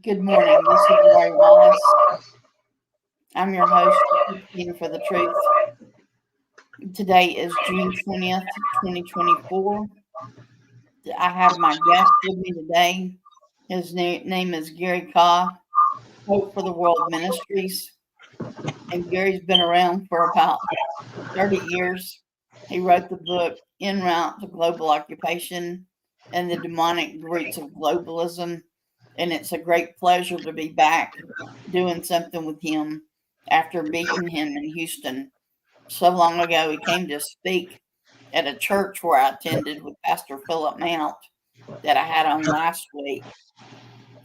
Good morning. This is Laurie Wallace. I'm your host for the Truth. Today is June 20th, 2024. I have my guest with me today. His name is Gary Kaw, Hope for the World Ministries. And Gary's been around for about 30 years. He wrote the book En Route to Global Occupation and the Demonic Roots of Globalism. And it's a great pleasure to be back doing something with him after meeting him in Houston so long ago. He came to speak at a church where I attended with Pastor Philip Mount that I had on last week.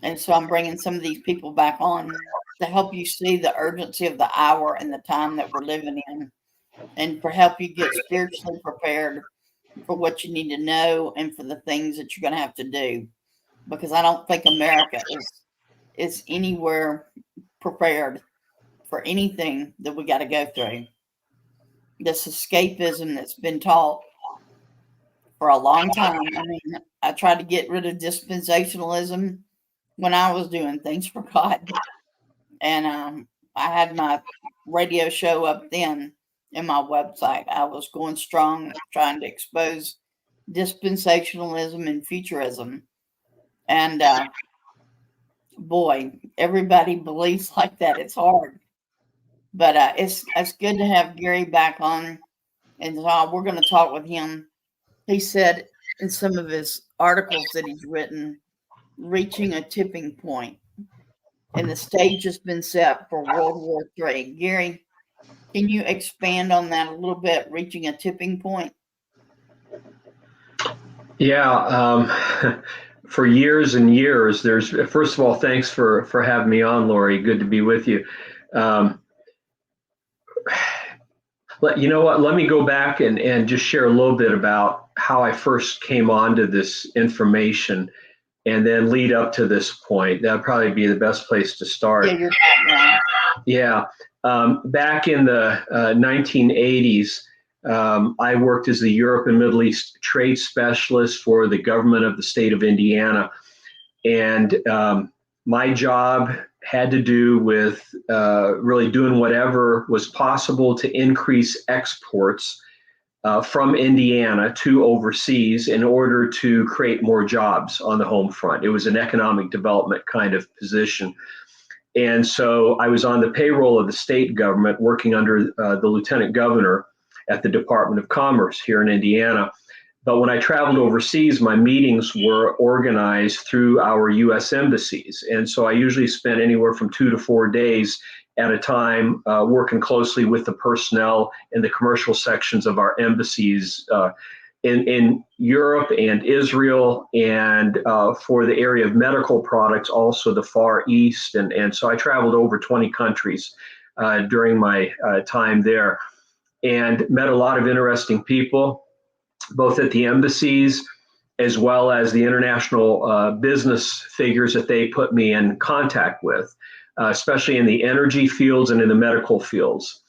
And so I'm bringing some of these people back on to help you see the urgency of the hour and the time that we're living in, and for help you get spiritually prepared for what you need to know and for the things that you're going to have to do. Because I don't think America is anywhere prepared for anything that we got to go through. This escapism that's been taught for a long time. I mean, I tried to get rid of dispensationalism when I was doing things for God. And I had my radio show up then in my website. I was going strong trying to expose dispensationalism and futurism. And boy, everybody believes like that. It's hard. But it's good to have Gary back on. And we're going to talk with him. He said in some of his articles that he's written, reaching a tipping point, and the stage has been set for World War III. Gary, can you expand on that a little bit, reaching a tipping point? Yeah, for years and years, first of all, thanks for having me on, Laurie. Good to be with you. You know what? Let me go back and just share a little bit about how I first came onto this information and then lead up to this point. That'd probably be the best place to start. Yeah, you're back now. Yeah. Back in the 1980s, I worked as the Europe and Middle East trade specialist for the government of the state of Indiana. And my job had to do with really doing whatever was possible to increase exports from Indiana to overseas in order to create more jobs on the home front. It was an economic development kind of position. And so I was on the payroll of the state government working under the lieutenant governor at the Department of Commerce here in Indiana. But when I traveled overseas, my meetings were organized through our U.S. embassies. And so I usually spent anywhere from 2 to 4 days at a time working closely with the personnel in the commercial sections of our embassies in Europe and Israel, and for the area of medical products, also the Far East. And so I traveled over 20 countries during my time there and met a lot of interesting people, both at the embassies as well as the international business figures that they put me in contact with, especially in the energy fields and in the medical fields.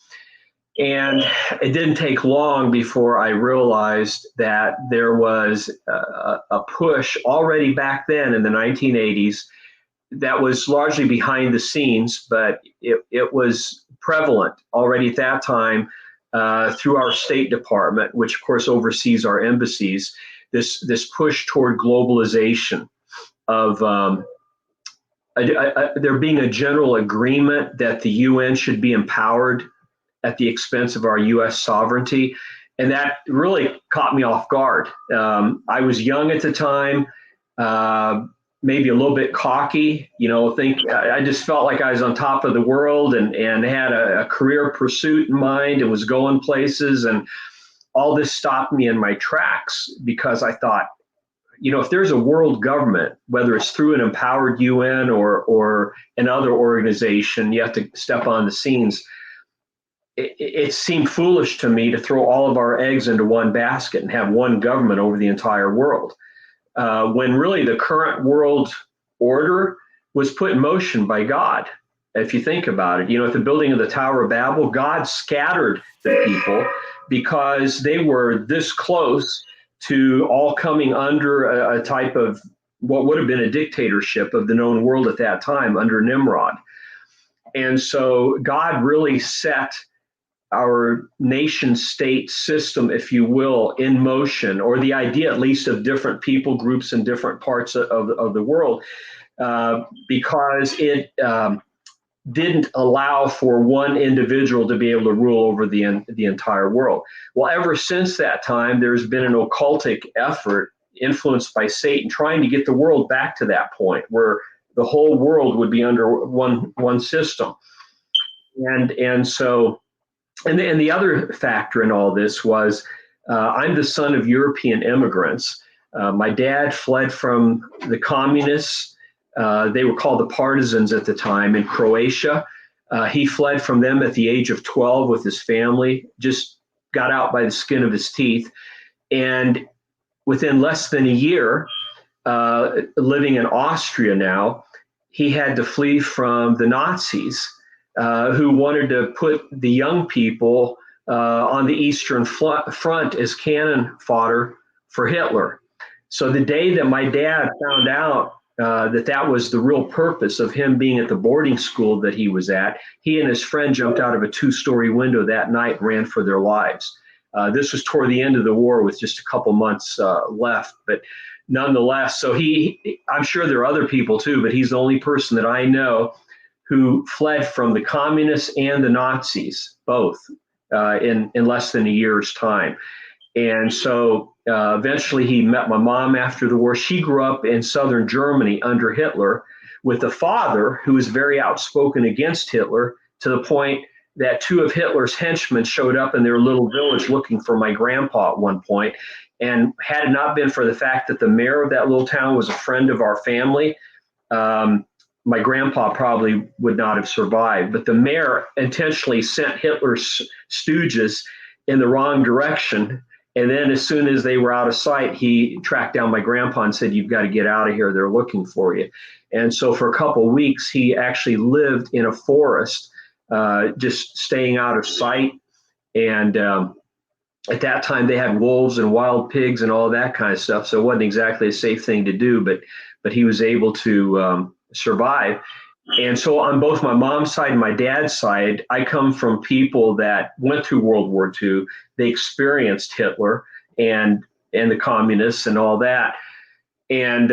And it didn't take long before I realized that there was a push already back then in the 1980s that was largely behind the scenes, but it was prevalent already at that time through our State Department, which of course oversees our embassies, this push toward globalization of there being a general agreement that the UN should be empowered at the expense of our U.S. sovereignty. And that really caught me off guard. I was young at the time, maybe a little bit cocky, I just felt like I was on top of the world and had a career pursuit in mind and was going places. And all this stopped me in my tracks because I thought, if there's a world government, whether it's through an empowered UN or another organization, you have to step on the scenes. It seemed foolish to me to throw all of our eggs into one basket and have one government over the entire world, when really the current world order was put in motion by God. If you think about it, at the building of the Tower of Babel, God scattered the people because they were this close to all coming under a type of what would have been a dictatorship of the known world at that time under Nimrod. And so God really set our nation state system, if you will, in motion, or the idea at least of different people groups in different parts of the world, because it didn't allow for one individual to be able to rule over the entire world. Well, ever since that time, there's been an occultic effort influenced by Satan trying to get the world back to that point where the whole world would be under one system. And so the other factor in all this was I'm the son of European immigrants. My dad fled from the communists. They were called the partisans at the time in Croatia. He fled from them at the age of 12 with his family, just got out by the skin of his teeth. And within less than a year, living in Austria now, he had to flee from the Nazis, who wanted to put the young people on the Eastern Front as cannon fodder for Hitler. So the day that my dad found out that was the real purpose of him being at the boarding school that he was at, he and his friend jumped out of a 2-story window that night and ran for their lives. This was toward the end of the war with just a couple months left, but nonetheless, so I'm sure there are other people too, but he's the only person that I know who fled from the communists and the Nazis, both in less than a year's time. And so eventually he met my mom after the war. She grew up in southern Germany under Hitler with a father who was very outspoken against Hitler, to the point that 2 of Hitler's henchmen showed up in their little village looking for my grandpa at one point. And had it not been for the fact that the mayor of that little town was a friend of our family, my grandpa probably would not have survived. But the mayor intentionally sent Hitler's stooges in the wrong direction. And then as soon as they were out of sight, he tracked down my grandpa and said, "You've got to get out of here. They're looking for you." And so for a couple of weeks, he actually lived in a forest, just staying out of sight. And at that time, they had wolves and wild pigs and all that kind of stuff. So it wasn't exactly a safe thing to do, but he was able to survive. And so on both my mom's side and my dad's side, I come from people that went through World War II. They experienced Hitler and the communists and all that. And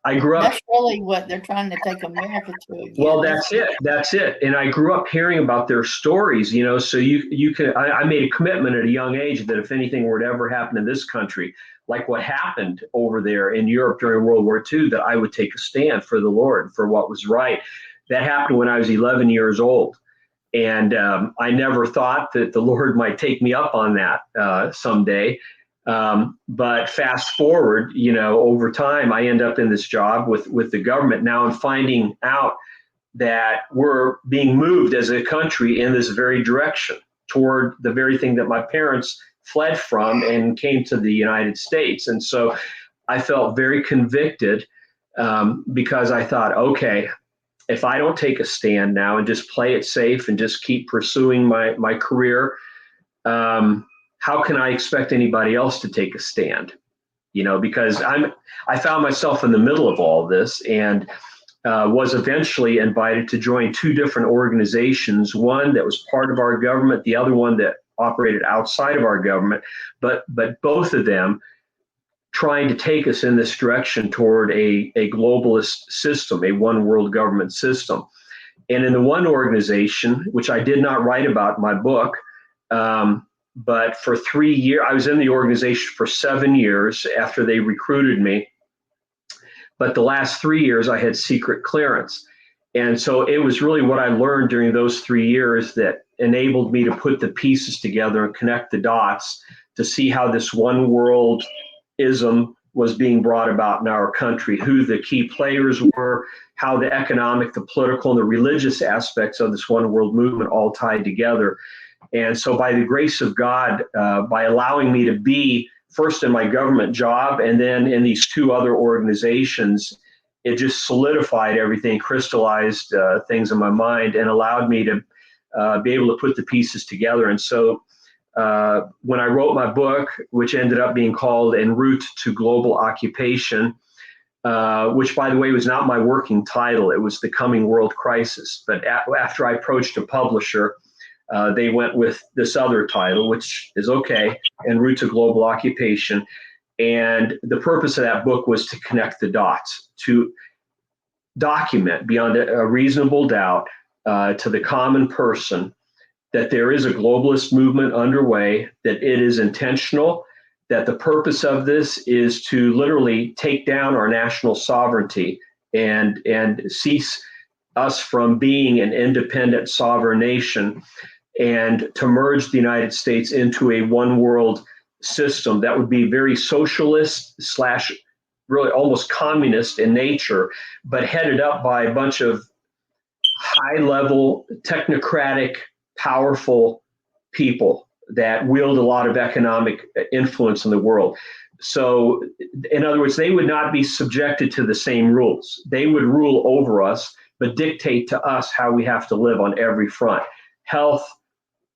I grew up. That's really what they're trying to take America to again. Well, that's it. And I grew up hearing about their stories, so you can, I made a commitment at a young age that if anything were to ever happen in this country, like what happened over there in Europe during World War II, that I would take a stand for the Lord, for what was right. That happened when I was 11 years old. And I never thought that the Lord might take me up on that someday. But fast forward, over time, I end up in this job with the government. Now I'm finding out that we're being moved as a country in this very direction, toward the very thing that my parents fled from and came to the United States. And so I felt very convicted because I thought, okay, if I don't take a stand now and just play it safe and just keep pursuing my career, how can I expect anybody else to take a stand? Because I found myself in the middle of all this, and was eventually invited to join 2 different organizations, one that was part of our government, the other one that operated outside of our government, but both of them trying to take us in this direction toward a globalist system, a one world government system. And in the one organization, which I did not write about in my book, but for 3 years, I was in the organization for 7 years after they recruited me. But the last 3 years, I had secret clearance. And so it was really what I learned during those 3 years that enabled me to put the pieces together and connect the dots to see how this one world-ism was being brought about in our country, who the key players were, how the economic, the political, and the religious aspects of this one world movement all tied together. And so by the grace of God, by allowing me to be first in my government job and then in these 2 other organizations, it just solidified everything, crystallized things in my mind, and allowed me to be able to put the pieces together. And so when I wrote my book, which ended up being called En Route to Global Occupation, which, by the way, was not my working title. It was The Coming World Crisis. But after I approached a publisher, they went with this other title, which is okay, En route to Global Occupation. And the purpose of that book was to connect the dots, to document beyond a reasonable doubt to the common person that there is a globalist movement underway, that it is intentional, that the purpose of this is to literally take down our national sovereignty and cease us from being an independent sovereign nation, and to merge the United States into a one world system that would be very socialist slash really almost communist in nature, but headed up by a bunch of high level, technocratic, powerful people that wield a lot of economic influence in the world. So, in other words, they would not be subjected to the same rules. They would rule over us, but dictate to us how we have to live on every front: health,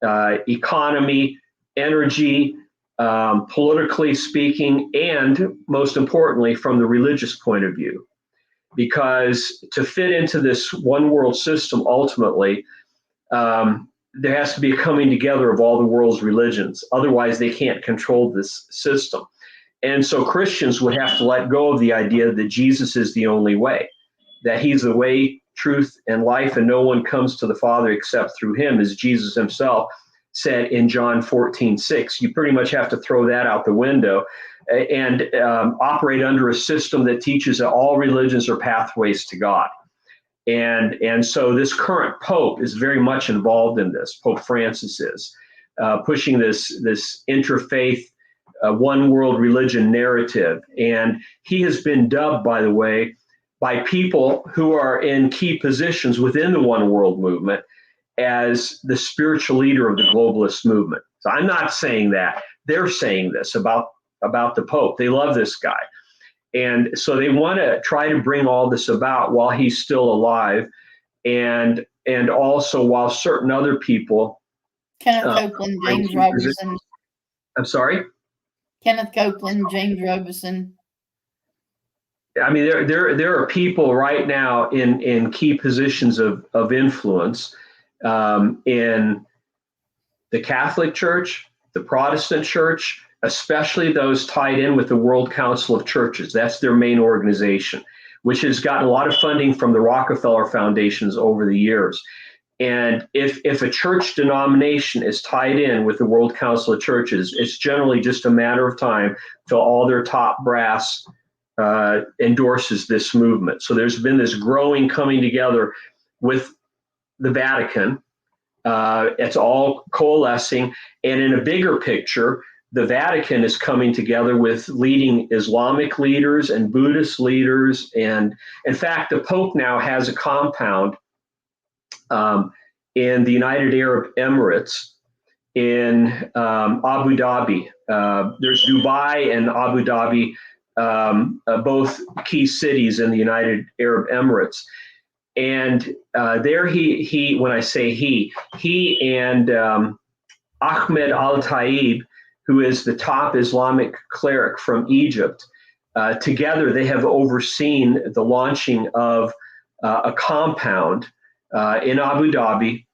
economy, energy, politically speaking, and most importantly, from the religious point of view. Because to fit into this one world system, ultimately, there has to be a coming together of all the world's religions. Otherwise, they can't control this system. And so Christians would have to let go of the idea that Jesus is the only way, that he's the way, truth, and life, and no one comes to the Father except through him, as Jesus himself said in John 14:6. You pretty much have to throw that out the window and operate under a system that teaches that all religions are pathways to God. And so this current Pope is very much involved in this. Pope Francis is pushing this interfaith one world religion narrative. And he has been dubbed, by the way, by people who are in key positions within the one world movement as the spiritual leader of the globalist movement. So I'm not saying that. They're saying this about the Pope. They love this guy. And so they want to try to bring all this about while he's still alive, and also while certain other people. Kenneth Copeland, James Robertson. I'm sorry? Kenneth Copeland, James Robertson. I mean, there are people right now in key positions of influence in the Catholic Church, the Protestant Church, especially those tied in with the World Council of Churches. That's their main organization, which has gotten a lot of funding from the Rockefeller Foundations over the years. And if a church denomination is tied in with the World Council of Churches, it's generally just a matter of time till all their top brass endorses this movement. So there's been this growing coming together with the Vatican. It's all coalescing. And in a bigger picture, the Vatican is coming together with leading Islamic leaders and Buddhist leaders. And in fact, the Pope now has a compound in the United Arab Emirates in Abu Dhabi. There's Dubai and Abu Dhabi, both key cities in the United Arab Emirates. And there he, when I say he and Ahmed al-Taib, who is the top Islamic cleric from Egypt, together they have overseen the launching of a compound in Abu Dhabi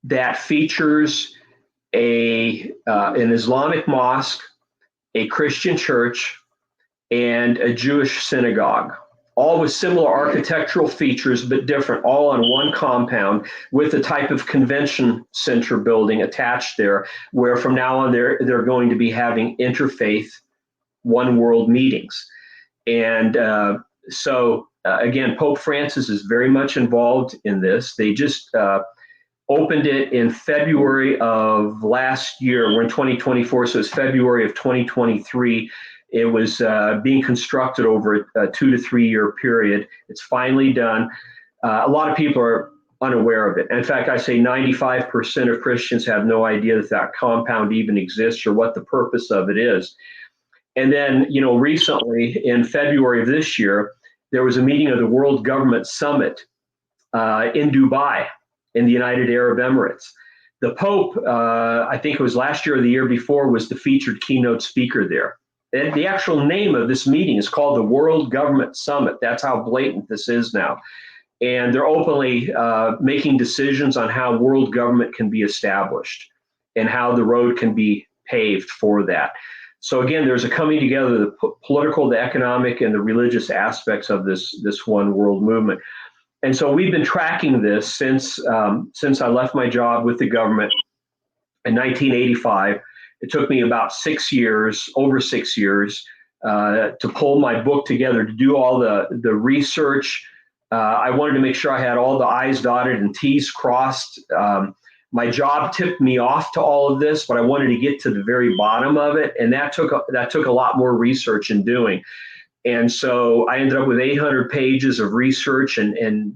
that features an Islamic mosque, a Christian church, and a Jewish synagogue, all with similar architectural features, but different, all on one compound with a type of convention center building attached there, where from now on they're going to be having interfaith one world meetings. And so again, Pope Francis is very much involved in this. They just opened it in February of last year. We're in 2024, so it's February of 2023. It was being constructed over a 2 to 3 year period. It's finally done. A lot of people are unaware of it. In fact, I say 95% of Christians have no idea that compound even exists or what the purpose of it is. And then, recently in February of this year, there was a meeting of the World Government Summit in Dubai, in the United Arab Emirates. The Pope, I think it was last year or the year before, was the featured keynote speaker there. the actual name of this meeting is called the World Government Summit. That's how blatant this is now. And they're openly making decisions on how world government can be established and how the road can be paved for that. So again, there's a coming together of the political, the economic, and the religious aspects of this one world movement. And so we've been tracking this since I left my job with the government in 1985. It took me about 6 years, over 6 years, to pull my book together, to do all the research. I wanted to make sure I had all the I's dotted and T's crossed. My job tipped me off to all of this, but I wanted to get to the very bottom of it, and that took a lot more research and doing. And so I ended up with 800 pages of research and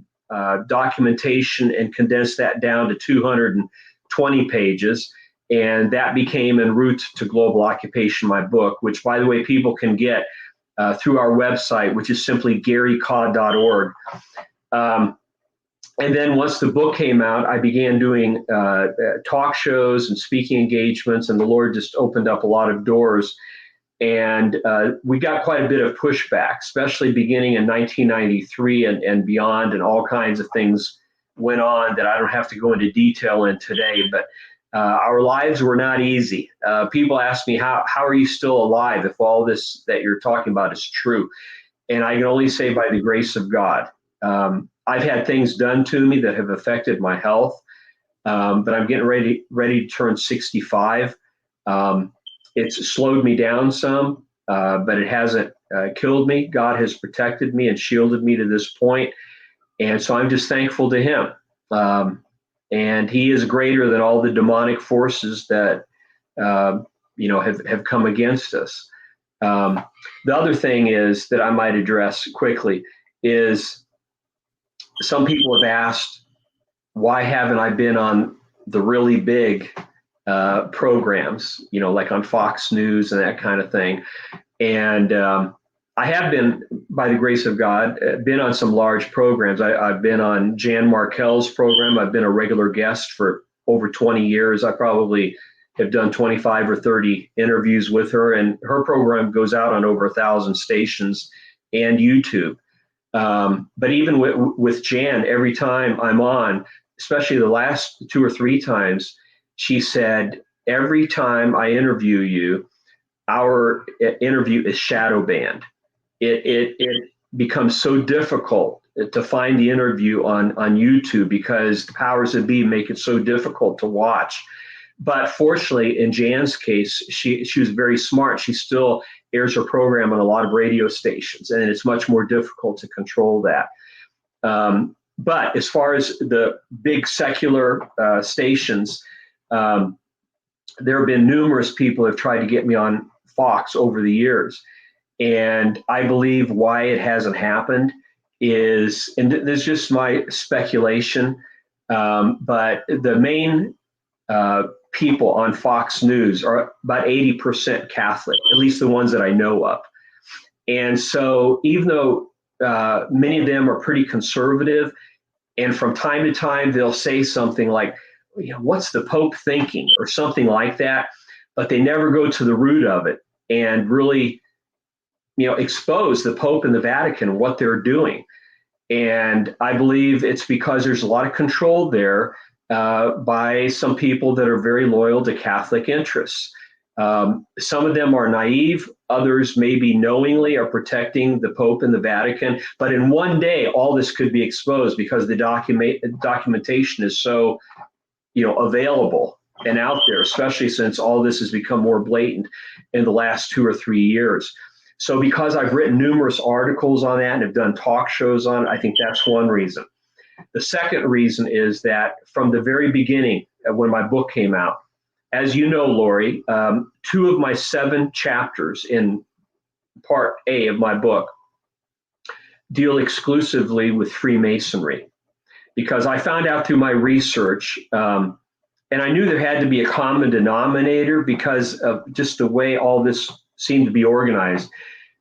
documentation, and condensed that down to 220 pages. And that became en route to Global Occupation, my book, which, by the way, people can get through our website, which is simply garycaw.org. And then once the book came out, I began doing talk shows and speaking engagements, and the Lord just opened up a lot of doors. And we got quite a bit of pushback, especially beginning in 1993 and beyond, and all kinds of things went on that I don't have to go into detail in today. But our lives were not easy. People ask me, how are you still alive if all this that you're talking about is true? And I can only say by the grace of God. I've had things done to me that have affected my health, but I'm getting ready to turn 65. It's slowed me down some, but it hasn't killed me. God has protected me and shielded me to this point. And so I'm just thankful to him. And he is greater than all the demonic forces that have come against us. The other thing is that I might address quickly is some people have asked, why haven't I been on the really big programs, like on Fox News and that kind of thing? And I have been, by the grace of God, been on some large programs. I've been on Jan Markell's program. I've been a regular guest for over 20 years. I probably have done 25 or 30 interviews with her, and her program goes out on over 1,000 stations and YouTube. But even with Jan, every time I'm on, especially the last 2 or 3 times, she said, every time I interview you, our interview is shadow banned. It becomes so difficult to find the interview on YouTube because the powers that be make it so difficult to watch. But fortunately, in Jan's case, she was very smart. She still airs her program on a lot of radio stations, and it's much more difficult to control that. But as far as the big secular stations, there have been numerous people who have tried to get me on Fox over the years. And I believe why it hasn't happened is, and this is just my speculation, but the main people on Fox News are about 80% Catholic, at least the ones that I know of. And so even though many of them are pretty conservative, and from time to time they'll say something like, what's the Pope thinking, or something like that, but they never go to the root of it and really expose the Pope and the Vatican, what they're doing. And I believe it's because there's a lot of control there by some people that are very loyal to Catholic interests. Some of them are naive, others maybe knowingly are protecting the Pope and the Vatican. But in one day, all this could be exposed because the documentation is so available and out there, especially since all this has become more blatant in the last 2 or 3 years. So because I've written numerous articles on that and have done talk shows on it, I think that's one reason. The second reason is that from the very beginning, when my book came out, as you know, Laurie, 2 of my 7 chapters in part A of my book deal exclusively with Freemasonry, because I found out through my research, and I knew there had to be a common denominator because of just the way all this seemed to be organized.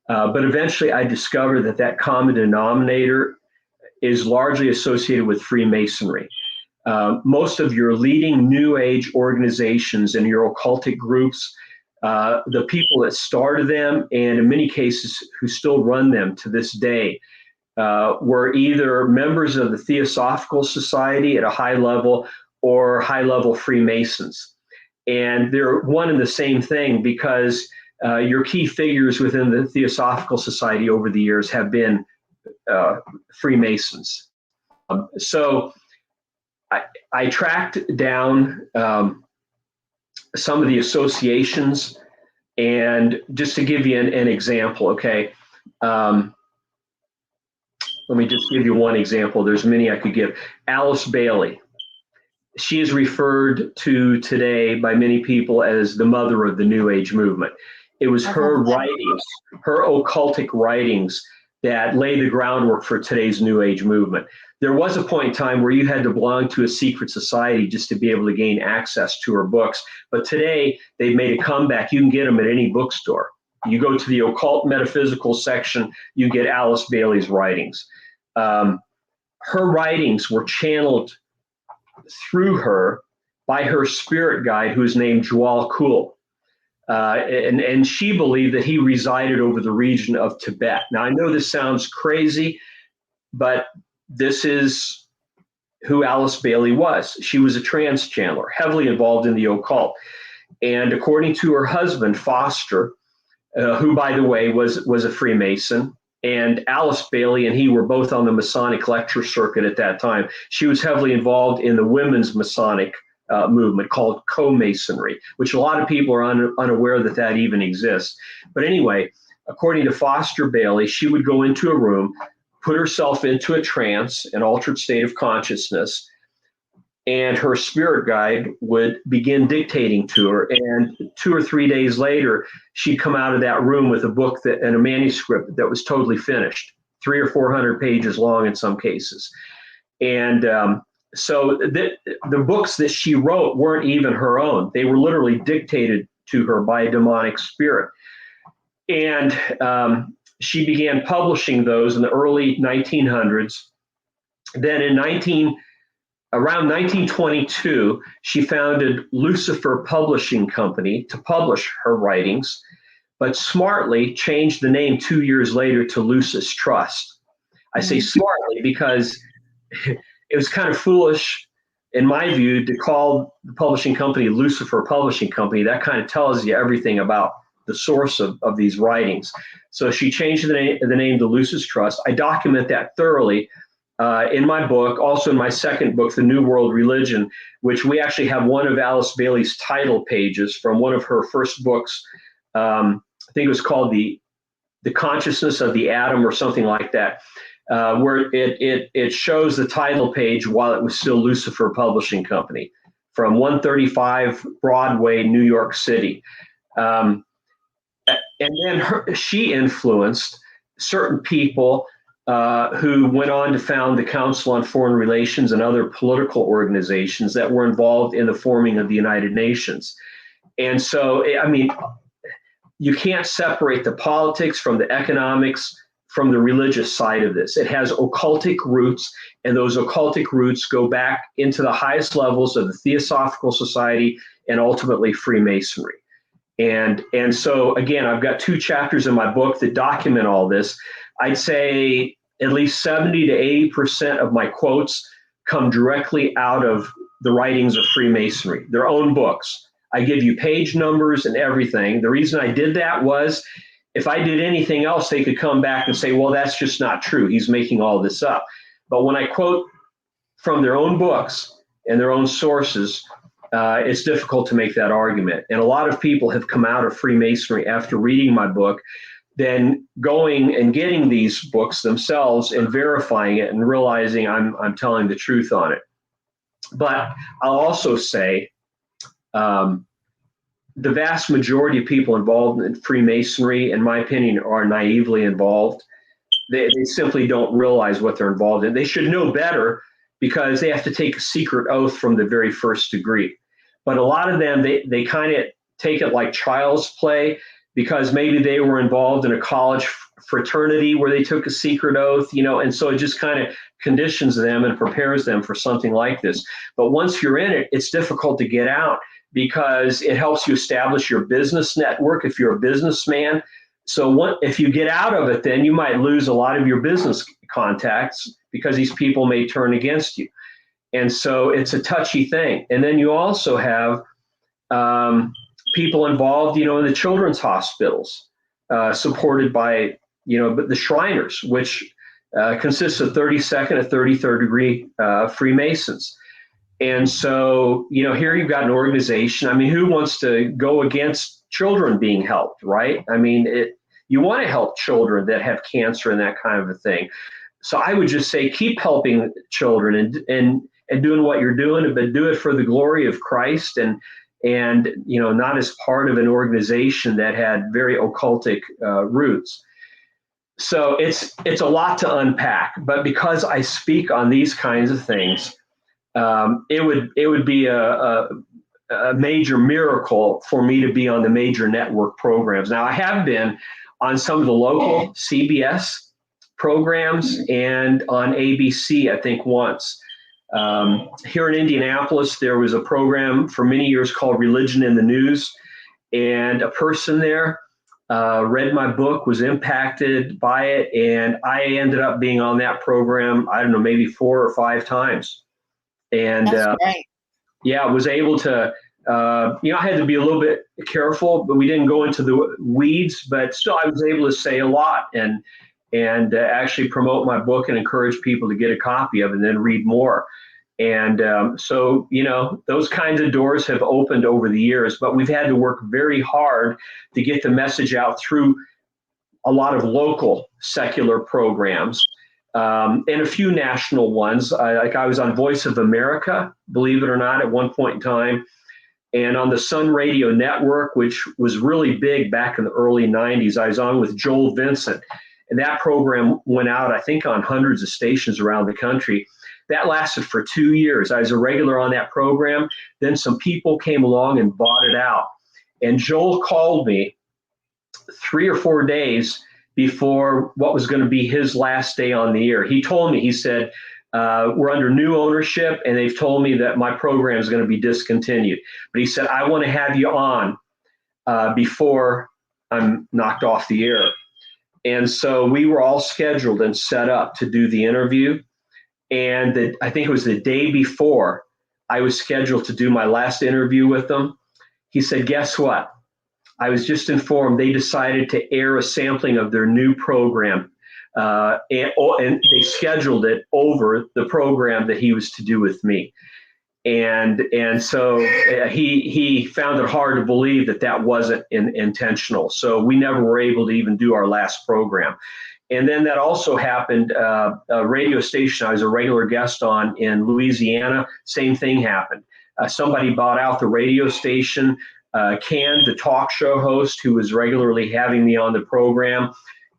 But eventually I discovered that common denominator is largely associated with Freemasonry. Most of your leading New Age organizations and your occultic groups, The people that started them, and in many cases who still run them to this day, were either members of the Theosophical Society at a high level or high-level Freemasons. And they're one and the same thing, because your key figures within the Theosophical Society over the years have been Freemasons. So I tracked down some of the associations, and just to give you an example, okay, let me just give you one example. There's many I could give. Alice Bailey. She is referred to today by many people as the mother of the New Age movement. It was her writings, her occultic writings, that lay the groundwork for today's New Age movement. There was a point in time where you had to belong to a secret society just to be able to gain access to her books. But today, they've made a comeback. You can get them at any bookstore. You go to the occult metaphysical section, you get Alice Bailey's writings. Her writings were channeled through her by her spirit guide, who is named Jwal Khul. And she believed that he resided over the region of Tibet. Now, I know this sounds crazy, but this is who Alice Bailey was. She was a trance channeler, heavily involved in the occult. And according to her husband, Foster, who, by the way, was a Freemason, and Alice Bailey and he were both on the Masonic lecture circuit at that time. She was heavily involved in the women's Masonic movement called co-masonry, which a lot of people are unaware that even exists. But anyway, according to Foster Bailey, she would go into a room, put herself into a trance, an altered state of consciousness, and her spirit guide would begin dictating to her. And 2 or 3 days later, she'd come out of that room with a book and a manuscript that was totally finished, 300 or 400 pages long in some cases. And so the books that she wrote weren't even her own. They were literally dictated to her by a demonic spirit. And she began publishing those in the early 1900s. Then around 1922, she founded Lucifer Publishing Company to publish her writings, but smartly changed the name 2 years later to Lucis Trust. I say smartly because it was kind of foolish, in my view, to call the publishing company Lucifer Publishing Company. That kind of tells you everything about the source of these writings. So she changed the name to Lucis Trust. I document that thoroughly in my book, also in my second book, The New World Religion, which we actually have one of Alice Bailey's title pages from one of her first books. I think it was called The Consciousness of the Atom or something like that, where it shows the title page while it was still Lucifer Publishing Company from 135 Broadway, New York City. And then she influenced certain people who went on to found the Council on Foreign Relations and other political organizations that were involved in the forming of the United Nations. And so, I mean, you can't separate the politics from the economics from the religious side of this. It has occultic roots, and those occultic roots go back into the highest levels of the Theosophical Society and ultimately Freemasonry. And so, again, I've got 2 chapters in my book that document all this. I'd say at least 70 to 80% of my quotes come directly out of the writings of Freemasonry, their own books. I give you page numbers and everything. The reason I did that was if I did anything else, they could come back and say, well, that's just not true. He's making all this up. But when I quote from their own books and their own sources, it's difficult to make that argument. And a lot of people have come out of Freemasonry after reading my book, then going and getting these books themselves and verifying it and realizing I'm telling the truth on it. But I'll also say the vast majority of people involved in Freemasonry, in my opinion, are naively involved. They simply don't realize what they're involved in. They should know better because they have to take a secret oath from the very first degree. But a lot of them, they kind of take it like child's play, because maybe they were involved in a college fraternity where they took a secret oath, and so it just kind of conditions them and prepares them for something like this. But once you're in it, it's difficult to get out because it helps you establish your business network if you're a businessman. So if you get out of it, then you might lose a lot of your business contacts because these people may turn against you. And so it's a touchy thing. And then you also have people involved, in the children's hospitals, supported by, the Shriners, which consists of 32nd and 33rd degree Freemasons. And so, here you've got an organization. I mean, who wants to go against children being helped, right? I mean, you want to help children that have cancer and that kind of a thing. So I would just say keep helping children and doing what you're doing, but do it for the glory of Christ and not as part of an organization that had very occultic roots. So it's a lot to unpack, but because I speak on these kinds of things, it would be a major miracle for me to be on the major network programs. Now, I have been on some of the local CBS programs and on ABC, I think once. Here in Indianapolis, there was a program for many years called Religion in the News, and a person there read my book, was impacted by it, and I ended up being on that program, I don't know, maybe 4 or 5 times. And That's great. Yeah, I was able to, I had to be a little bit careful, but we didn't go into the weeds, but still I was able to say a lot and actually promote my book and encourage people to get a copy of it and then read more. And so, those kinds of doors have opened over the years, but we've had to work very hard to get the message out through a lot of local secular programs. And a few national ones. I was on Voice of America, believe it or not, at one point in time, and on the Sun Radio Network, which was really big back in the early 90s. I was on with Joel Vincent, and that program went out, I think, on hundreds of stations around the country. That lasted for 2 years. I was a regular on that program. Then some people came along and bought it out. And Joel called me 3 or 4 days before what was going to be his last day on the air. He told me, he said, we're under new ownership and they've told me that my program is going to be discontinued. But he said, I want to have you on before I'm knocked off the air. And so we were all scheduled and set up to do the interview. And I think it was the day before I was scheduled to do my last interview with them. He said, guess what? I was just informed they decided to air a sampling of their new program, and they scheduled it over the program that he was to do with me. And so he found it hard to believe that wasn't intentional. So we never were able to even do our last program. And then that also happened, a radio station I was a regular guest on in Louisiana, same thing happened. Somebody bought out the radio station, canned the talk show host who was regularly having me on the program.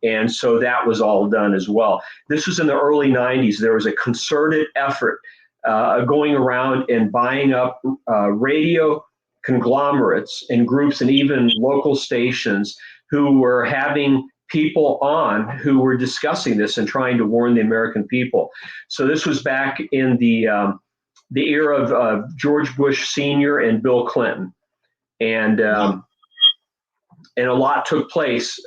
And so that was all done as well. This was in the early 90s. There was a concerted effort going around and buying up radio conglomerates and groups and even local stations who were having people on who were discussing this and trying to warn the American people. So this was back in the era of George Bush Sr. and Bill Clinton. And a lot took place,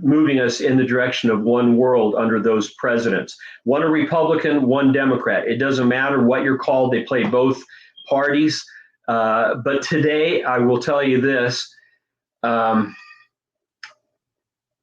moving us in the direction of one world under those presidents. One a Republican, one Democrat. It doesn't matter what you're called. They play both parties. But today, I will tell you this.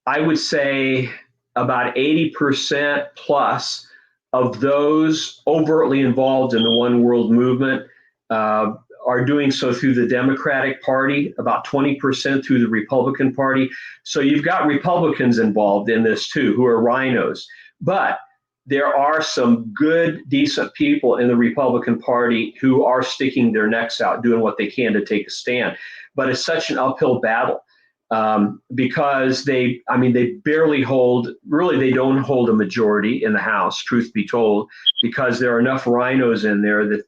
I would say about 80% plus of those overtly involved in the one world movement are doing so through the Democratic Party, about 20% through the Republican Party. So you've got Republicans involved in this too, who are rhinos. But there are some good, decent people in the Republican Party who are sticking their necks out, doing what they can to take a stand. But it's such an uphill battle because they barely hold, really they don't hold a majority in the House, truth be told, because there are enough rhinos in there that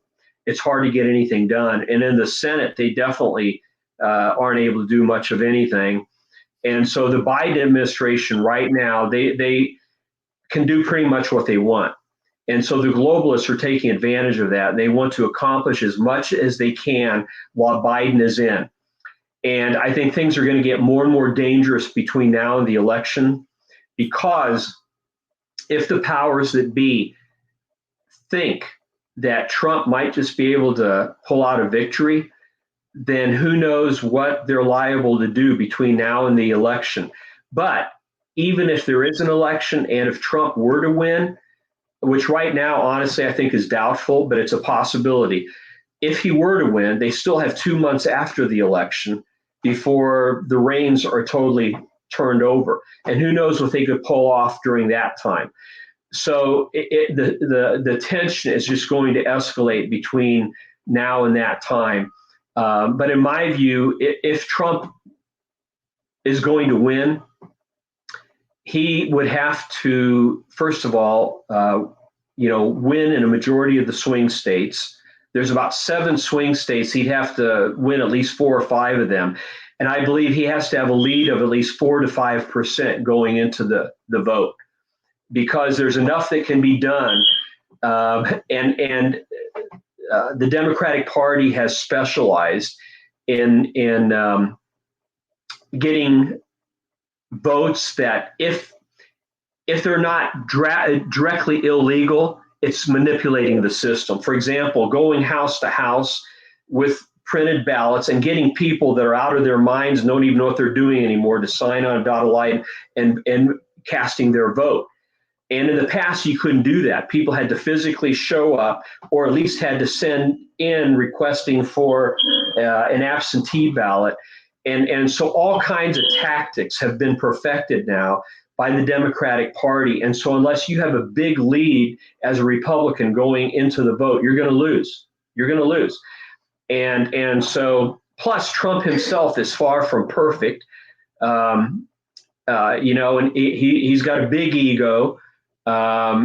it's hard to get anything done. And in the Senate, they definitely aren't able to do much of anything. And so the Biden administration right now, they can do pretty much what they want. And so the globalists are taking advantage of that. And they want to accomplish as much as they can while Biden is in. And I think things are going to get more and more dangerous between now and the election, because if the powers that be think that Trump might just be able to pull out a victory, then who knows what they're liable to do between now and the election. But even if there is an election, and if Trump were to win, which right now, honestly, I think is doubtful, but it's a possibility. If he were to win, they still have 2 months after the election before the reins are totally turned over. And who knows what they could pull off during that time. So the tension is just going to escalate between now and that time. But in my view, if Trump is going to win, he would have to, first of all, win in a majority of the swing states. There's about 7 swing states. He'd have to win at least 4 or 5 of them. And I believe he has to have a lead of at least 4 to 5% going into the vote, because there's enough that can be done. And the Democratic Party has specialized in getting votes that if they're not directly illegal, it's manipulating the system. For example, going house to house with printed ballots and getting people that are out of their minds, don't even know what they're doing anymore, to sign on a dotted line and casting their vote. And in the past, you couldn't do that. People had to physically show up, or at least had to send in requesting for an absentee ballot. And so all kinds of tactics have been perfected now by the Democratic Party. And so unless you have a big lead as a Republican going into the vote, you're going to lose. You're going to lose. And so, plus Trump himself is far from perfect. And he's got a big ego.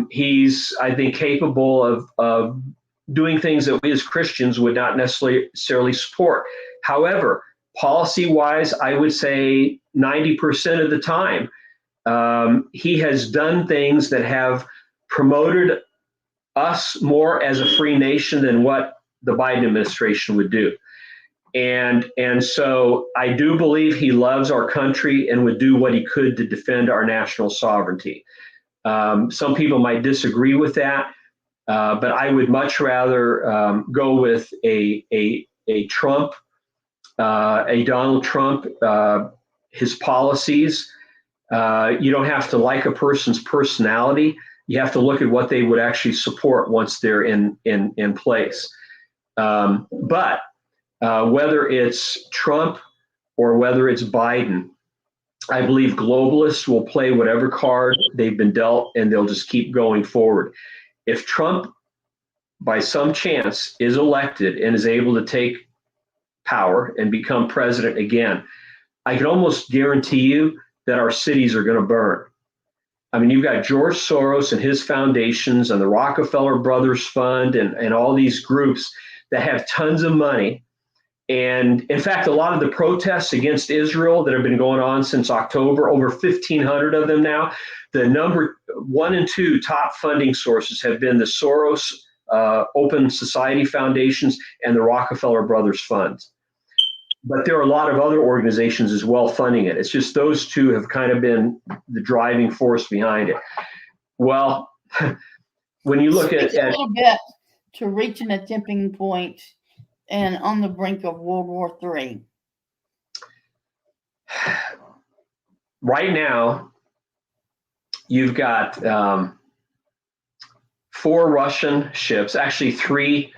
He's, I think, capable of doing things that we as Christians would not necessarily support. However, policy-wise, I would say 90% of the time, he has done things that have promoted us more as a free nation than what the Biden administration would do. And so I do believe he loves our country and would do what he could to defend our national sovereignty. Some people might disagree with that, but I would much rather go with a Trump, a Donald Trump, his policies. You don't have to like a person's personality. You have to look at what they would actually support once they're in place. But whether it's Trump or whether it's Biden, I believe globalists will play whatever card they've been dealt, and they'll just keep going forward. If Trump, by some chance, is elected and is able to take power and become president again, I can almost guarantee you that our cities are going to burn. I mean, you've got George Soros and his foundations and the Rockefeller Brothers Fund and all these groups that have tons of money. And in fact, a lot of the protests against Israel that have been going on since October, over 1,500 of them now, the number 1 and 2 top funding sources have been the Soros Open Society Foundations and the Rockefeller Brothers Funds. But there are a lot of other organizations as well funding it. It's just those two have kind of been the driving force behind it. Well, when you look at a little bit to reaching a tipping point and on the brink of World War III. Right now, you've got 4 Russian ships, actually 3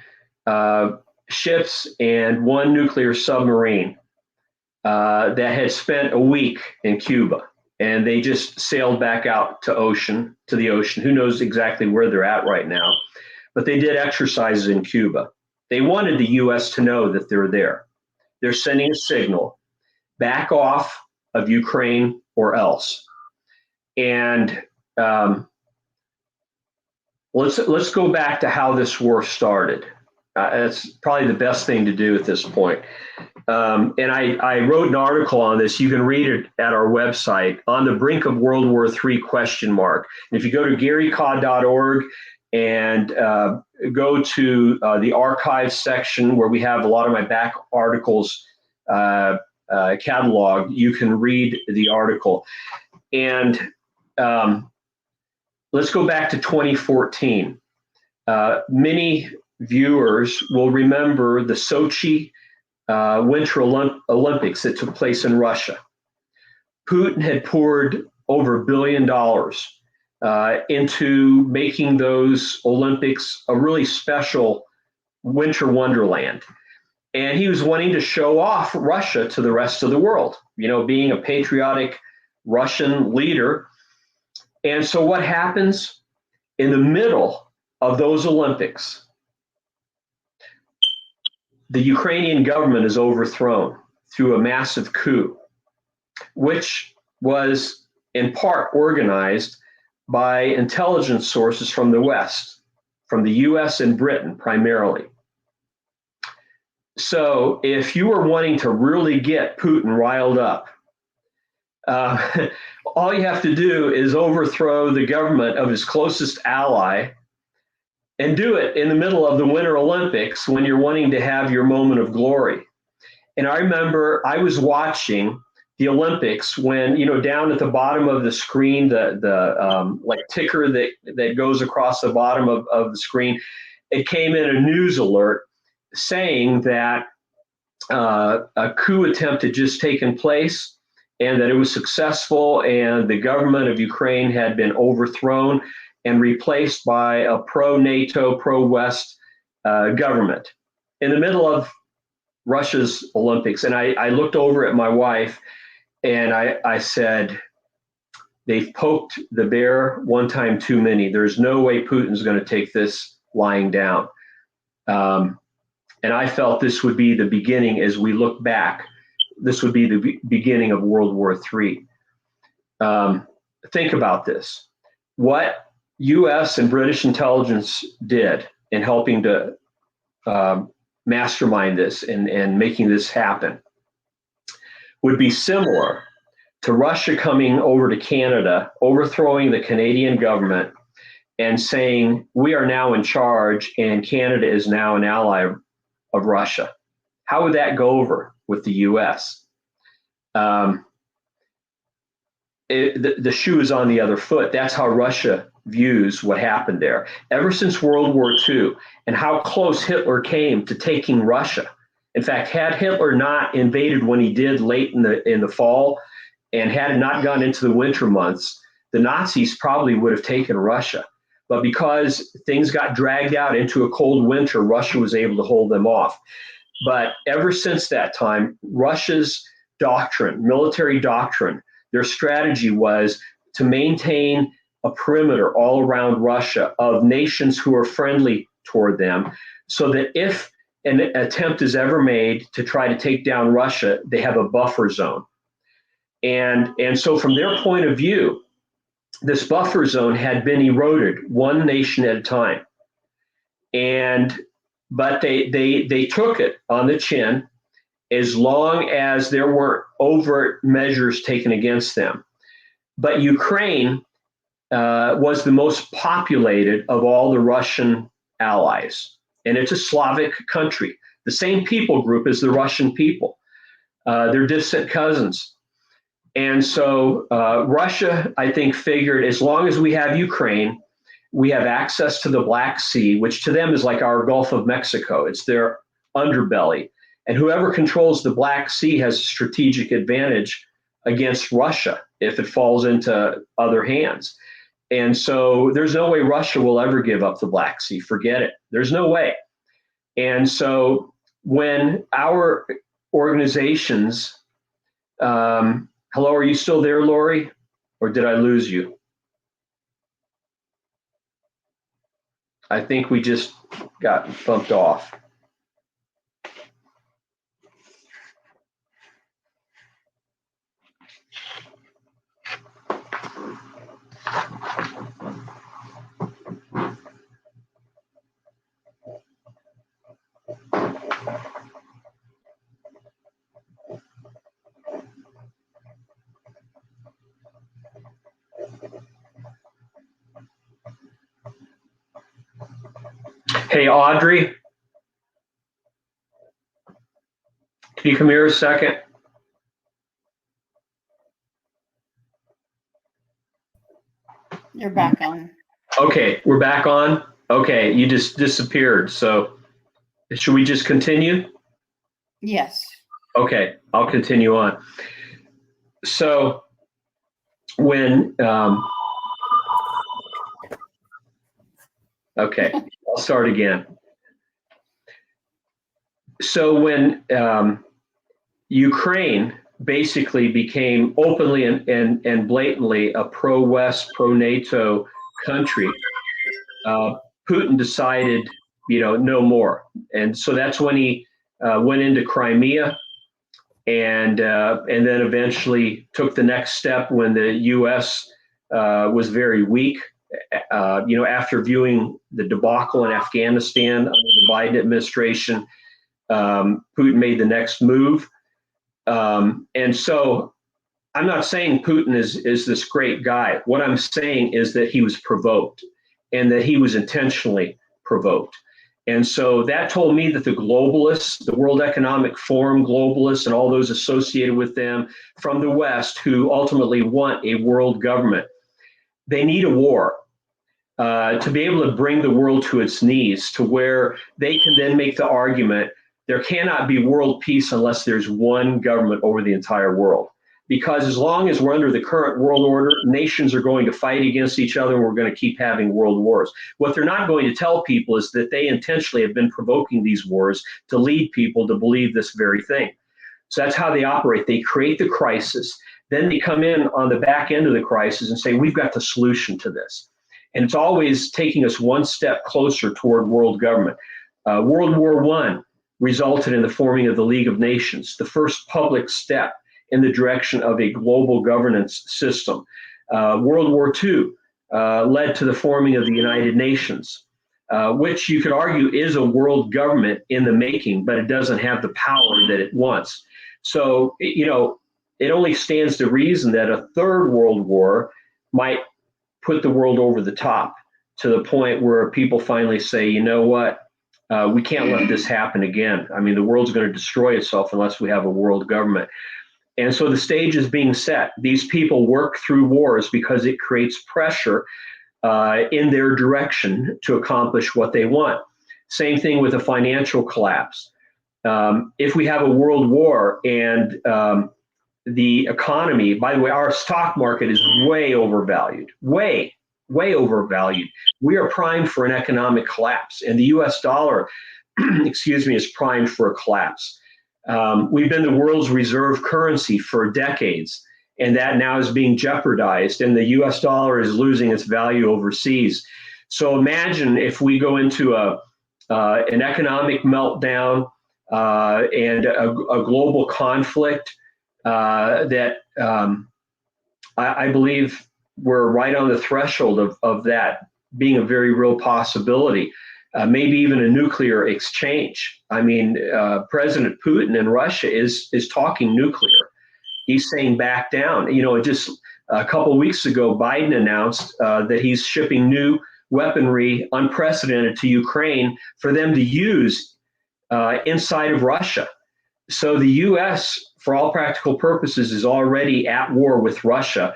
ships and 1 nuclear submarine that had spent a week in Cuba, and they just sailed back out to the ocean. Who knows exactly where they're at right now, but they did exercises in Cuba. They wanted the U.S. to know that they're there. They're sending a signal, back off of Ukraine or else. And let's go back to how this war started. That's probably the best thing to do at this point. And I wrote an article on this. You can read it at our website, On the Brink of World War III ? And if you go to GaryCod.org and go to the archives section where we have a lot of my back articles catalog. You can read the article. And let's go back to 2014. Many viewers will remember the Sochi Winter Olympics that took place in Russia. Putin had poured over $1 billion into making those Olympics a really special winter wonderland. And he was wanting to show off Russia to the rest of the world, you know, being a patriotic Russian leader. And so what happens in the middle of those Olympics? The Ukrainian government is overthrown through a massive coup, which was in part organized by intelligence sources from the West, from the US and Britain primarily. So if you were wanting to really get Putin riled up, all you have to do is overthrow the government of his closest ally and do it in the middle of the Winter Olympics when you're wanting to have your moment of glory. And I remember I was watching the Olympics when, you know, down at the bottom of the screen, the like ticker that goes across the bottom of the screen, it came in a news alert saying that a coup attempt had just taken place and that it was successful and the government of Ukraine had been overthrown and replaced by a pro-NATO, pro-West government in the middle of Russia's Olympics. And I looked over at my wife and I said, they've poked the bear one time too many. There's no way Putin's going to take this lying down. And I felt this would be the beginning, as we look back, this would be the beginning of World War III. Think about this. What US and British intelligence did in helping to mastermind this and making this happen would be similar to Russia coming over to Canada, overthrowing the Canadian government and saying, we are now in charge and Canada is now an ally of Russia. How would that go over with the US? The shoe is on the other foot. That's how Russia views what happened there. Ever since World War II and how close Hitler came to taking Russia. In fact, had Hitler not invaded when he did late in the fall and had it not gone into the winter months, the Nazis probably would have taken Russia. But because things got dragged out into a cold winter, Russia was able to hold them off. But ever since that time, Russia's doctrine, military doctrine, their strategy was to maintain a perimeter all around Russia of nations who are friendly toward them, so that if an attempt is ever made to try to take down Russia, they have a buffer zone. And so from their point of view, this buffer zone had been eroded one nation at a time. But they took it on the chin as long as there weren't overt measures taken against them. But Ukraine was the most populated of all the Russian allies. And it's a Slavic country, the same people group as the Russian people. They're distant cousins. And so Russia, I think, figured as long as we have Ukraine, we have access to the Black Sea, which to them is like our Gulf of Mexico. It's their underbelly. And whoever controls the Black Sea has a strategic advantage against Russia if it falls into other hands. And so there's no way Russia will ever give up the Black Sea. Forget it. There's no way. And so when our organizations, hello, are you still there, Laurie? Or did I lose you? I think we just got bumped off. Hey, Audrey, can you come here a second? You're back on. Okay, we're back on. Okay, you just disappeared. So should we just continue? Yes. Okay, I'll continue on. So when, okay, I'll start again. So when Ukraine basically became openly and blatantly a pro-West, pro-NATO country, Putin decided, no more. And so that's when he went into Crimea, and then eventually took the next step when the U.S. Was very weak. After viewing the debacle in Afghanistan under the Biden administration, Putin made the next move. And so I'm not saying Putin is this great guy. What I'm saying is that he was provoked, and that he was intentionally provoked. And so that told me that the globalists, the World Economic Forum globalists, and all those associated with them from the West who ultimately want a world government, they need a war to be able to bring the world to its knees, to where they can then make the argument there cannot be world peace unless there's one government over the entire world. Because as long as we're under the current world order, nations are going to fight against each other, and we're going to keep having world wars. What they're not going to tell people is that they intentionally have been provoking these wars to lead people to believe this very thing. So that's how they operate. They create the crisis. Then they come in on the back end of the crisis and say, we've got the solution to this. And it's always taking us one step closer toward world government. World War I resulted in the forming of the League of Nations, the first public step in the direction of a global governance system. World War II led to the forming of the United Nations, which you could argue is a world government in the making, but it doesn't have the power that it wants. So, it only stands to reason that a third world war might put the world over the top, to the point where people finally say, you know what, we can't let this happen again. I mean, the world's going to destroy itself unless we have a world government. And so the stage is being set. These people work through wars because it creates pressure in their direction to accomplish what they want. Same thing with a financial collapse. If we have a world war and the economy, by the way, our stock market is way overvalued, way overvalued. We are primed for an economic collapse, and the US dollar, is primed for a collapse. We've been the world's reserve currency for decades, and that now is being jeopardized, and the US dollar is losing its value overseas. So imagine if we go into an economic meltdown and a global conflict that I believe we're right on the threshold of that being a very real possibility. Maybe even a nuclear exchange. I mean, President Putin in Russia is talking nuclear. He's saying back down. Just a couple of weeks ago, Biden announced that he's shipping new weaponry, unprecedented, to Ukraine for them to use inside of Russia. So the U.S., for all practical purposes, is already at war with Russia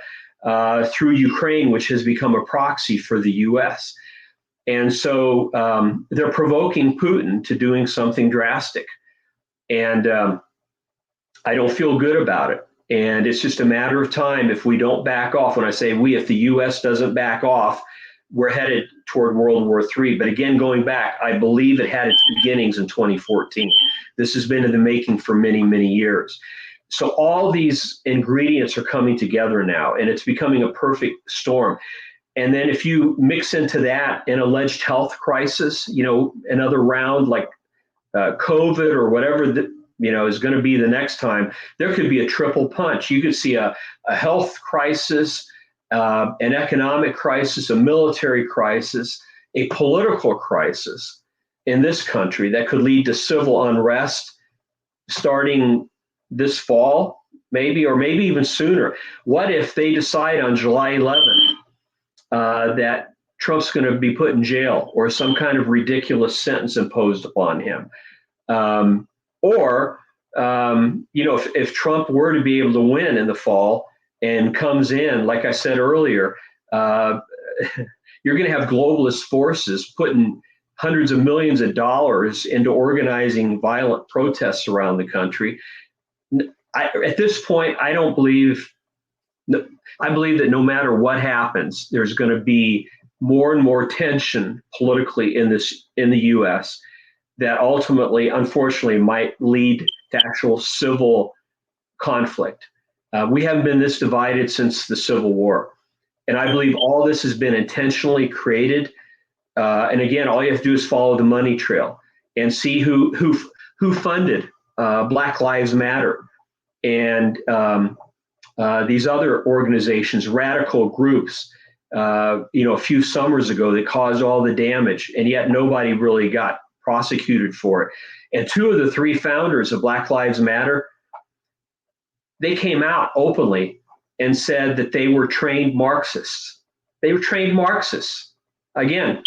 through Ukraine, which has become a proxy for the U.S. And so they're provoking Putin to doing something drastic. And I don't feel good about it. And it's just a matter of time if we don't back off. When I say we, if the U.S. doesn't back off, we're headed toward World War III. But again, going back, I believe it had its beginnings in 2014. This has been in the making for many, many years. So all these ingredients are coming together now, and it's becoming a perfect storm. And then if you mix into that an alleged health crisis, another round like COVID or whatever that, is going to be the next time, there could be a triple punch. You could see a health crisis, an economic crisis, a military crisis, a political crisis in this country that could lead to civil unrest starting this fall, maybe, or maybe even sooner. What if they decide on July 11th that Trump's going to be put in jail or some kind of ridiculous sentence imposed upon him. If Trump were to be able to win in the fall and comes in, like I said earlier, you're going to have globalist forces putting hundreds of millions of dollars into organizing violent protests around the country. At this point, I believe that no matter what happens, there's going to be more and more tension politically in the U.S. that ultimately, unfortunately, might lead to actual civil conflict. We haven't been this divided since the Civil War. And I believe all this has been intentionally created. And again, all you have to do is follow the money trail and see who funded Black Lives Matter and these other organizations, radical groups, a few summers ago that caused all the damage, and yet nobody really got prosecuted for it. And two of the three founders of Black Lives Matter, they came out openly and said that they were trained Marxists. They were trained Marxists. Again,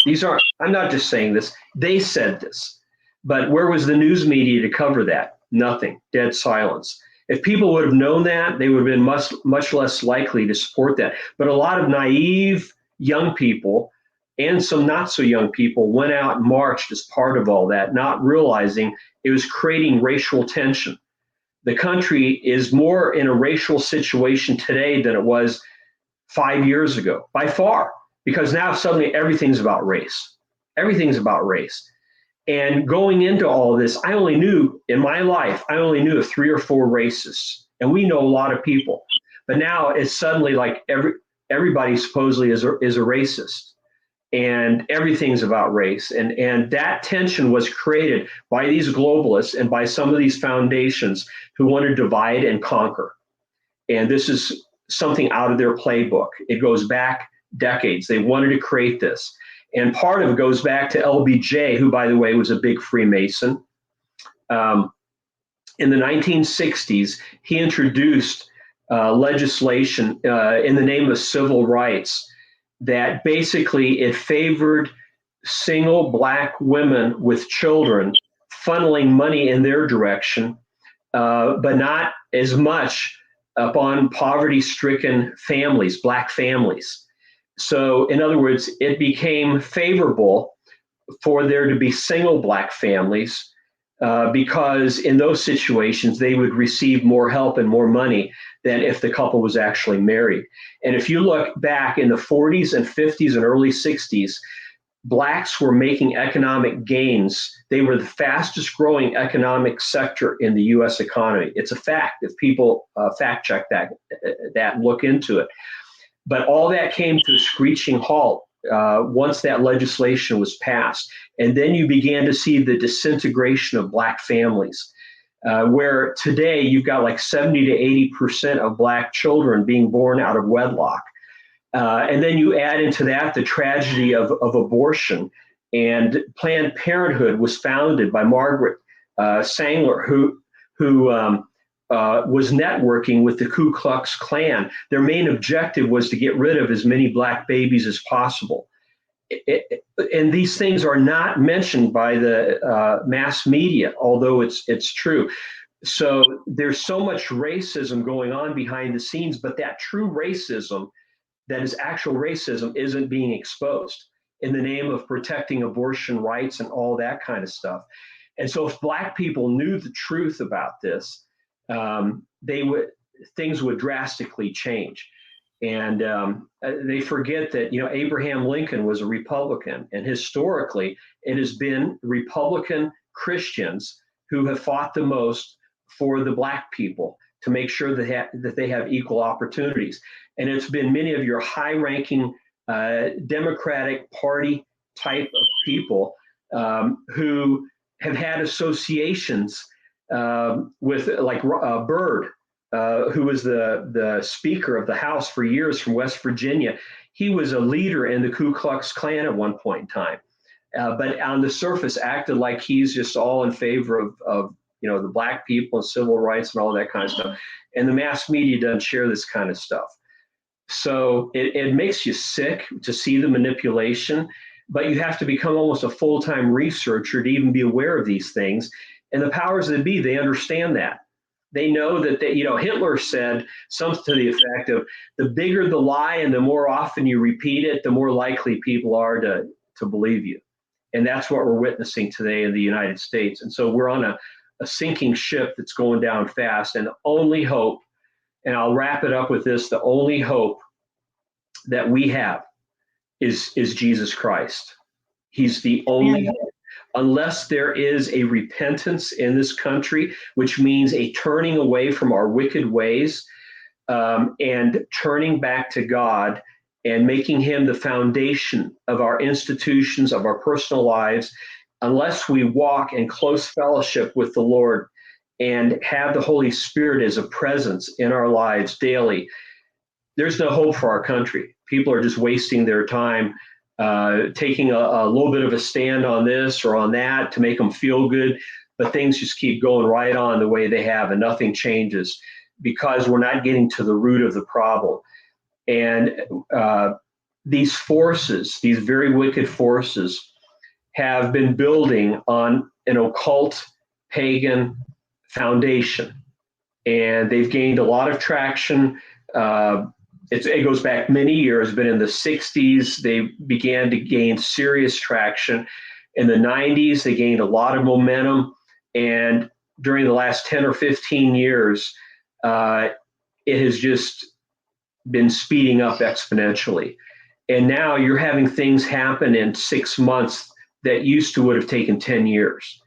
I'm not just saying this, they said this. But where was the news media to cover that? Nothing, dead silence. If people would have known that, they would have been much less likely to support that. But a lot of naive young people and some not so young people went out and marched as part of all that, not realizing it was creating racial tension. The country is more in a racial situation today than it was 5 years ago, by far, because now suddenly everything's about race. Everything's about race. And going into all this, in my life, I only knew of 3 or 4 racists, and we know a lot of people. But now it's suddenly like everybody supposedly is a racist, and everything's about race. And that tension was created by these globalists and by some of these foundations who want to divide and conquer. And this is something out of their playbook. It goes back decades. They wanted to create this. And part of it goes back to LBJ, who, by the way, was a big Freemason. In the 1960s, he introduced legislation in the name of civil rights that basically it favored single Black women with children, funneling money in their direction, but not as much upon poverty-stricken families, Black families. So, in other words, it became favorable for there to be single Black families because in those situations, they would receive more help and more money than if the couple was actually married. And if you look back in the 40s and 50s and early 60s, Blacks were making economic gains. They were the fastest growing economic sector in the U.S. economy. It's a fact. If people fact check that and look into it. But all that came to a screeching halt once that legislation was passed. And then you began to see the disintegration of Black families, where today you've got like 70 to 80% of Black children being born out of wedlock. And then you add into that the tragedy of abortion. And Planned Parenthood was founded by Margaret Sanger, who was networking with the Ku Klux Klan. Their main objective was to get rid of as many Black babies as possible. And these things are not mentioned by the mass media, although it's true. So there's so much racism going on behind the scenes, but that true racism, that is actual racism, isn't being exposed in the name of protecting abortion rights and all that kind of stuff. And so if Black people knew the truth about this, things would drastically change. And they forget that, Abraham Lincoln was a Republican, and historically it has been Republican Christians who have fought the most for the Black people to make sure that they have equal opportunities. And it's been many of your high-ranking Democratic Party type of people who have had associations with, like Byrd, who was the Speaker of the House for years from West Virginia. He was a leader in the Ku Klux Klan at one point in time, but on the surface acted like he's just all in favor of the Black people and civil rights and all that kind of stuff. And the mass media doesn't share this kind of stuff. So it makes you sick to see the manipulation, but you have to become almost a full-time researcher to even be aware of these things. And the powers that be, they understand that. They know that Hitler said something to the effect of, the bigger the lie and the more often you repeat it, the more likely people are to believe you. And that's what we're witnessing today in the United States. And so we're on a sinking ship that's going down fast. And the only hope, and I'll wrap it up with this, the only hope that we have is Jesus Christ. He's the only hope. Unless there is a repentance in this country, which means a turning away from our wicked ways, and turning back to God and making him the foundation of our institutions, of our personal lives, unless we walk in close fellowship with the Lord and have the Holy Spirit as a presence in our lives daily, there's no hope for our country. People are just wasting their time taking a little bit of a stand on this or on that to make them feel good, but things just keep going right on the way they have and nothing changes because we're not getting to the root of the problem. And these forces, these very wicked forces, have been building on an occult pagan foundation, and they've gained a lot of traction. It goes back many years, but in the 60s, they began to gain serious traction. In the 90s, they gained a lot of momentum. And during the last 10 or 15 years, it has just been speeding up exponentially. And now you're having things happen in 6 months that used to would have taken 10 years.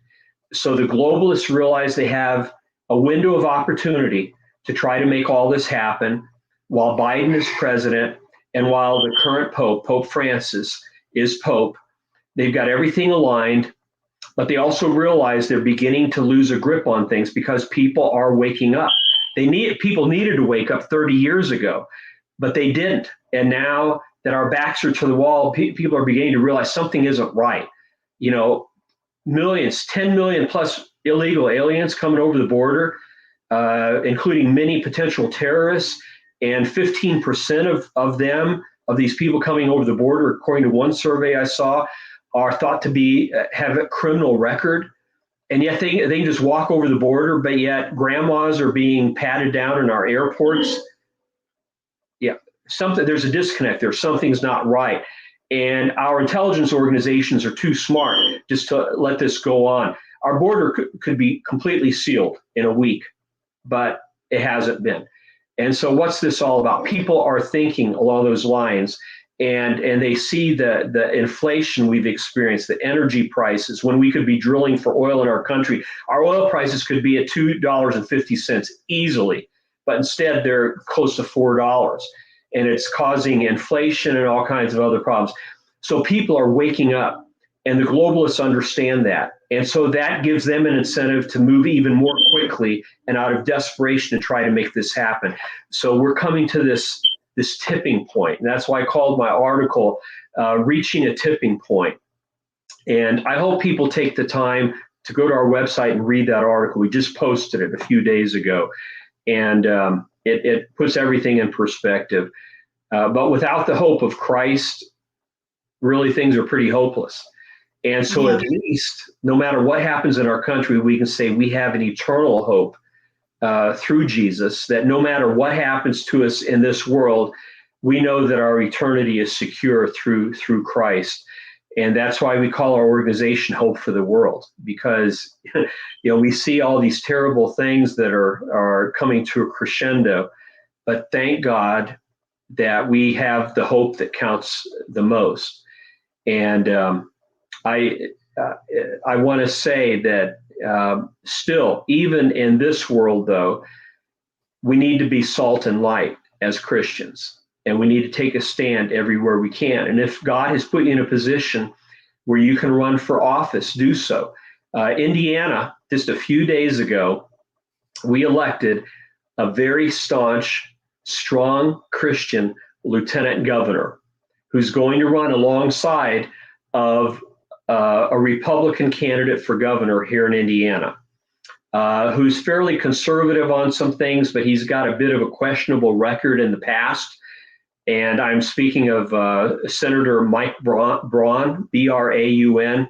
So the globalists realize they have a window of opportunity to try to make all this happen while Biden is president and while the current Pope, Pope Francis, is Pope. They've got everything aligned, but they also realize they're beginning to lose a grip on things because people are waking up. People needed to wake up 30 years ago, but they didn't. And now that our backs are to the wall, people are beginning to realize something isn't right. Millions, 10 million plus illegal aliens coming over the border, including many potential terrorists. And 15% of these people coming over the border, according to one survey I saw, are thought to have a criminal record. And yet they can just walk over the border, but yet grandmas are being patted down in our airports. Yeah, there's a disconnect there. Something's not right. And our intelligence organizations are too smart just to let this go on. Our border could be completely sealed in a week, but it hasn't been. And so what's this all about? People are thinking along those lines, and they see the inflation we've experienced, the energy prices, when we could be drilling for oil in our country. Our oil prices could be at $2.50 easily, but instead they're close to $4. And it's causing inflation and all kinds of other problems. So people are waking up, and the globalists understand that. And so that gives them an incentive to move even more quickly and out of desperation to try to make this happen. So we're coming to this tipping point. And that's why I called my article, Reaching a Tipping Point. And I hope people take the time to go to our website and read that article. We just posted it a few days ago. And it puts everything in perspective. But without the hope of Christ, really things are pretty hopeless. And so at least, no matter what happens in our country, we can say we have an eternal hope through Jesus, that no matter what happens to us in this world, we know that our eternity is secure through Christ. And that's why we call our organization Hope for the World, because we see all these terrible things that are coming to a crescendo. But thank God that we have the hope that counts the most. And I want to say that still, even in this world, though, we need to be salt and light as Christians, and we need to take a stand everywhere we can. And if God has put you in a position where you can run for office, do so. Indiana, just a few days ago, we elected a very staunch, strong Christian lieutenant governor who's going to run alongside of a Republican candidate for governor here in Indiana, who's fairly conservative on some things, but he's got a bit of a questionable record in the past. And I'm speaking of Senator Mike Braun, B-R-A-U-N.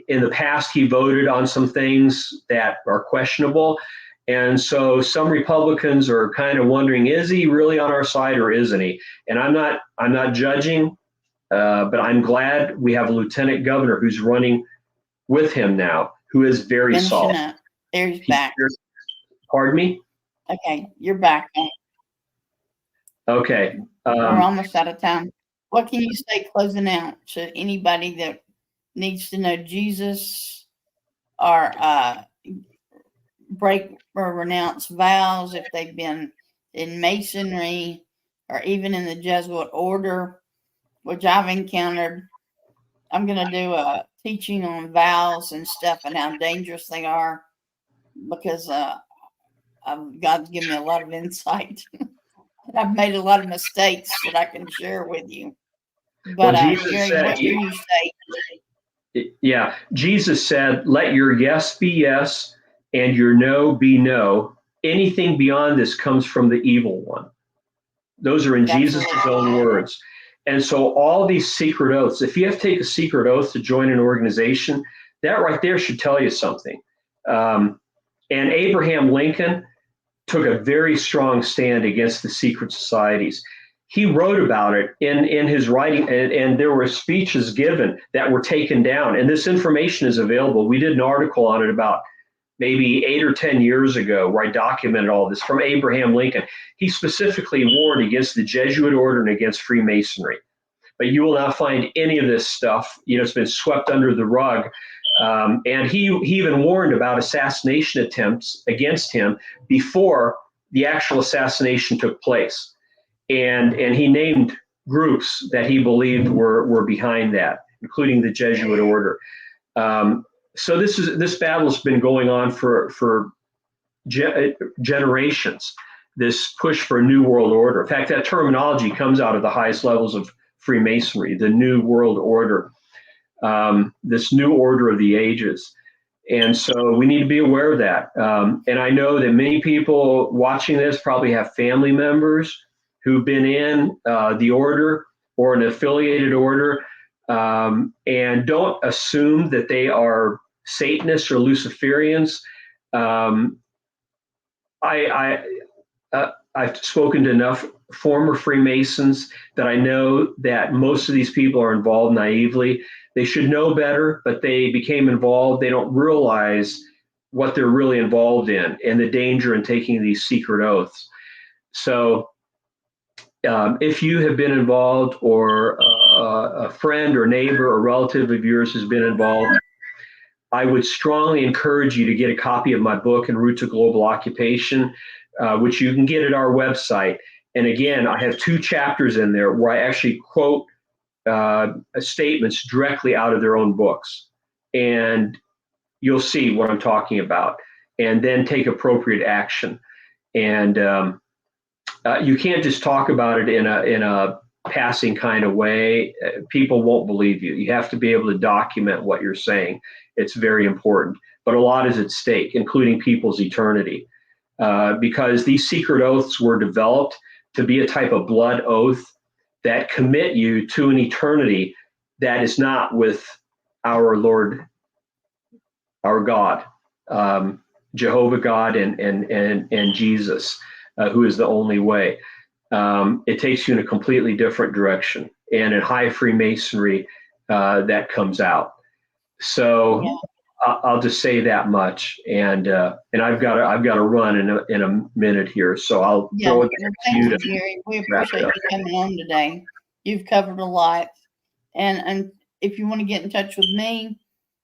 In the past, he voted on some things that are questionable. And so some Republicans are kind of wondering, is he really on our side or isn't he? And I'm not judging, but I'm glad we have a lieutenant governor who's running with him now, who is very Finishing solid. up. There's back. Pardon me? Okay, you're back. Okay. We're almost out of time. What can you say closing out to anybody that needs to know Jesus or break or renounce vows if they've been in Masonry or even in the Jesuit order, which I've encountered? I'm going to do a teaching on vows and stuff and how dangerous they are because God's given me a lot of insight. I've made a lot of mistakes that I can share with you. But Gary, what can you say? Yeah, Jesus said, "Let your yes be yes and your no be no. Anything beyond this comes from the evil one." Those are in Jesus' own words. And so all these secret oaths, if you have to take a secret oath to join an organization, that right there should tell you something. And Abraham Lincoln took a very strong stand against the secret societies. He wrote about it in his writing, and there were speeches given that were taken down. And this information is available. We did an article on it about maybe 8 or 10 years ago where I documented all this from Abraham Lincoln. He specifically warned against the Jesuit order and against Freemasonry. But you will not find any of this stuff. It's been swept under the rug. And he even warned about assassination attempts against him before the actual assassination took place. And he named groups that he believed were behind that, including the Jesuit order. So this battle has been going on for generations. This push for a new world order. In fact, that terminology comes out of the highest levels of Freemasonry, the New World Order, this new order of the ages. And so we need to be aware of that. And I know that many people watching this probably have family members who've been in the order or an affiliated order, and don't assume that they are Satanists or Luciferians. I've spoken to enough former Freemasons that I know that most of these people are involved naively. They should know better, but they became involved. They don't realize what they're really involved in and the danger in taking these secret oaths. So if you have been involved, or a friend or neighbor or relative of yours has been involved, I would strongly encourage you to get a copy of my book, En Route to Global Occupation, which you can get at our website. And again, I have 2 chapters in there where I actually quote statements directly out of their own books. And you'll see what I'm talking about, and then take appropriate action. And you can't just talk about it in a passing kind of way. People won't believe you. You have to be able to document what you're saying. It's very important. But a lot is at stake, including people's eternity, because these secret oaths were developed to be a type of blood oath that commit you to an eternity that is not with our Lord, our God, Jehovah God, and Jesus, who is the only way. It takes you in a completely different direction, and in high Freemasonry, that comes out. So yeah. I'll just say that much, and I've got to run in a minute here, so I'll throw it back to you. Gary. We appreciate you coming on today. You've covered a lot, and if you want to get in touch with me,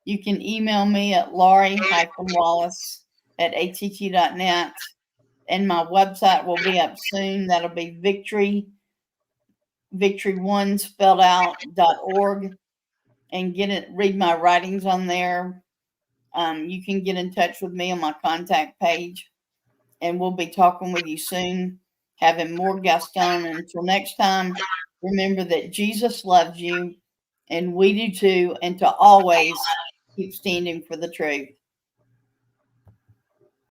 you can email me at Laurie-Wallace@att.net, and my website will be up soon. That'll be victory1 spelled out.org, and read my writings on there. You can get in touch with me on my contact page, and we'll be talking with you soon, having more guests on. And until next time, remember that Jesus loves you, and we do too, and to always keep standing for the truth.